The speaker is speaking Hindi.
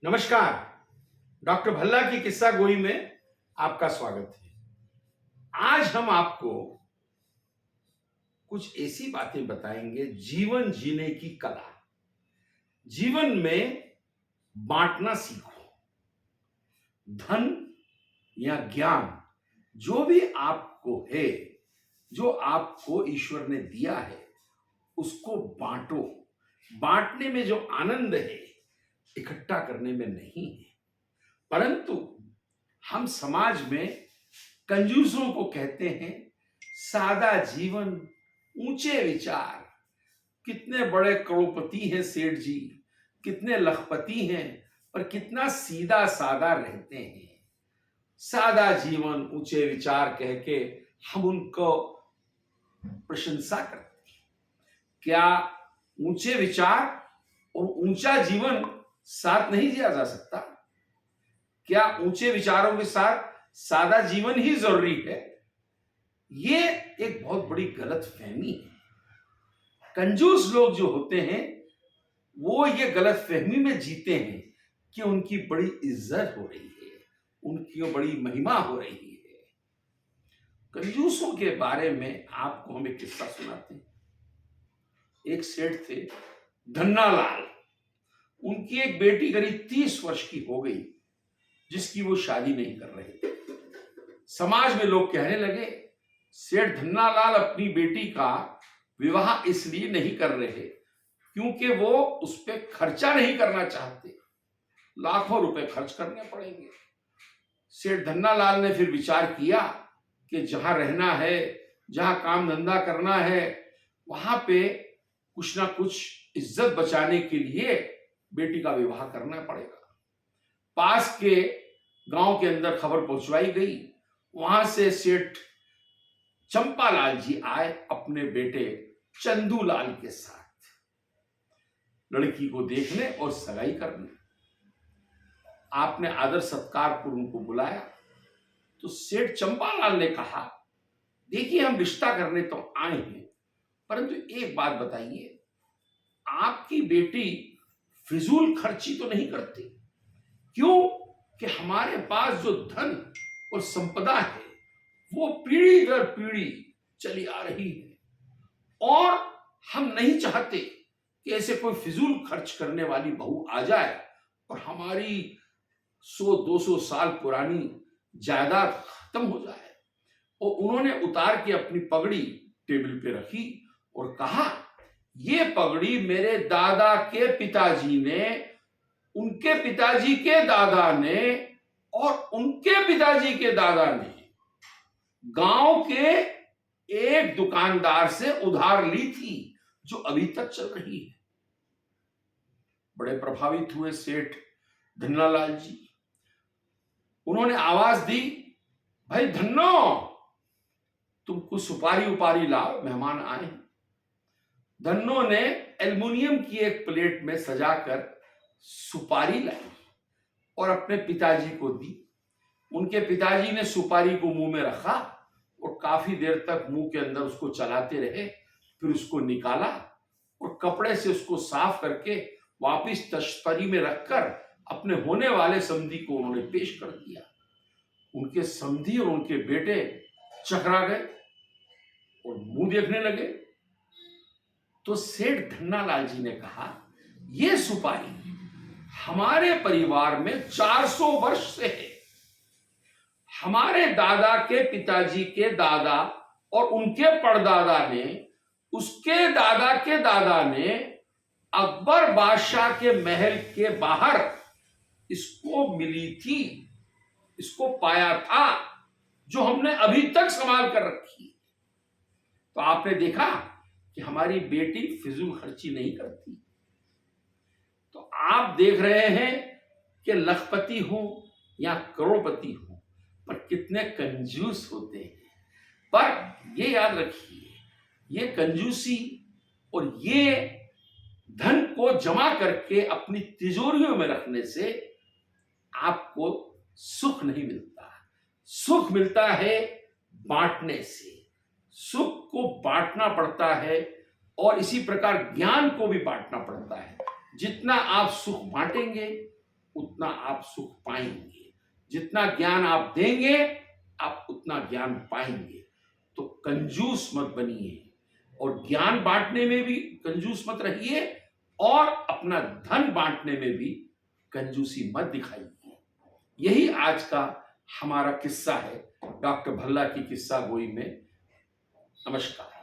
नमस्कार। डॉक्टर भल्ला की किस्सा गोई में आपका स्वागत है। आज हम आपको कुछ ऐसी बातें बताएंगे, जीवन जीने की कला। जीवन में बांटना सीखो। धन या ज्ञान जो भी आपको है, जो आपको ईश्वर ने दिया है, उसको बांटो। बांटने में जो आनंद है, इकट्ठा करने में नहीं है। परंतु हम समाज में कंजूसों को कहते हैं सादा जीवन, ऊंचे विचार। कितने बड़े करोड़पति हैं सेठ जी, कितने लखपति हैं, पर कितना सीधा सादा रहते हैं। सादा जीवन, ऊंचे विचार कह के हम उनको प्रशंसा करते हैं। क्या ऊंचे विचार और ऊंचा जीवन साथ नहीं जिया जा सकता? क्या ऊंचे विचारों के साथ सादा जीवन ही जरूरी है? ये एक बहुत बड़ी गलतफहमी है। कंजूस लोग जो होते हैं वो ये गलतफहमी में जीते हैं कि उनकी बड़ी इज्जत हो रही है, उनकी बड़ी महिमा हो रही है। कंजूसों के बारे में आपको हम एक किस्सा सुनाते हैं। एक सेठ थे धन्नालाल। उनकी एक बेटी करीब 30 वर्ष की हो गई, जिसकी वो शादी नहीं कर रहे थे। समाज में लोग कहने लगे सेठ धन्नालाल अपनी बेटी का विवाह इसलिए नहीं कर रहे क्योंकि वो उस पर खर्चा नहीं करना चाहते। लाखों रुपए खर्च करने पड़ेंगे। सेठ धन्नालाल ने फिर विचार किया कि जहां रहना है, जहां काम धंधा करना है, वहां पे कुछ ना कुछ इज्जत बचाने के लिए बेटी का विवाह करना पड़ेगा। पास के गांव के अंदर खबर पहुंचवाई गई। वहां से सेठ चंपालाल जी आए अपने बेटे चंदूलाल के साथ लड़की को देखने और सगाई करने। आपने आदर सत्कार पर उनको बुलाया तो सेठ चंपालाल ने कहा, देखिए हम रिश्ता करने तो आए हैं, परंतु एक बात बताइए, आपकी बेटी फिजूल खर्ची तो नहीं करती? क्यों कि हमारे पास जो धन और संपदा है वो पीढ़ी दर पीढ़ी चली आ रही है और हम नहीं चाहते कि ऐसे कोई फिजूल खर्च करने वाली बहू आ जाए और हमारी 100-200 साल पुरानी जायदाद खत्म हो जाए। और उन्होंने उतार के अपनी पगड़ी टेबल पे रखी और कहा, ये पगड़ी मेरे दादा के पिताजी ने, उनके पिताजी के दादा ने और उनके पिताजी के दादा ने गांव के एक दुकानदार से उधार ली थी, जो अभी तक चल रही है। बड़े प्रभावित हुए सेठ धन्नालाल जी। उन्होंने आवाज दी, भाई धन्नो, तुम कुछ सुपारी उपारी लाओ, मेहमान आए। धन्नो ने एल्युमिनियम की एक प्लेट में सजाकर सुपारी लाई और अपने पिताजी को दी। उनके पिताजी ने सुपारी को मुंह में रखा और काफी देर तक मुंह के अंदर उसको चलाते रहे। फिर उसको निकाला और कपड़े से उसको साफ करके वापिस तश्तरी में रखकर अपने होने वाले समधी को उन्होंने पेश कर दिया। उनके समधी और उनके बेटे चकरा गए और मुंह देखने लगे। तो सेठ धन्नालाल जी ने कहा, यह सुपारी हमारे परिवार में 400 वर्ष से है। हमारे दादा के पिताजी के दादा और उनके परदादा ने, उसके दादा के दादा ने अकबर बादशाह के महल के बाहर इसको मिली थी, इसको पाया था, जो हमने अभी तक संभाल कर रखी। तो आपने देखा कि हमारी बेटी फिजूल खर्ची नहीं करती। तो आप देख रहे हैं कि लखपति हो या करोड़पति हो, पर कितने कंजूस होते हैं। पर ये याद रखिए, ये कंजूसी और ये धन को जमा करके अपनी तिजोरियों में रखने से आपको सुख नहीं मिलता। सुख मिलता है बांटने से। सुख को बांटना पड़ता है और इसी प्रकार ज्ञान को भी बांटना पड़ता है। जितना आप सुख बांटेंगे उतना आप सुख पाएंगे। जितना ज्ञान आप देंगे आप उतना ज्ञान पाएंगे। तो कंजूस मत बनिए और ज्ञान बांटने में भी कंजूस मत रहिए और अपना धन बांटने में भी कंजूसी मत दिखाइए। यही आज का हमारा किस्सा है डॉक्टर भल्ला की किस्सा गोई में। नमस्कार।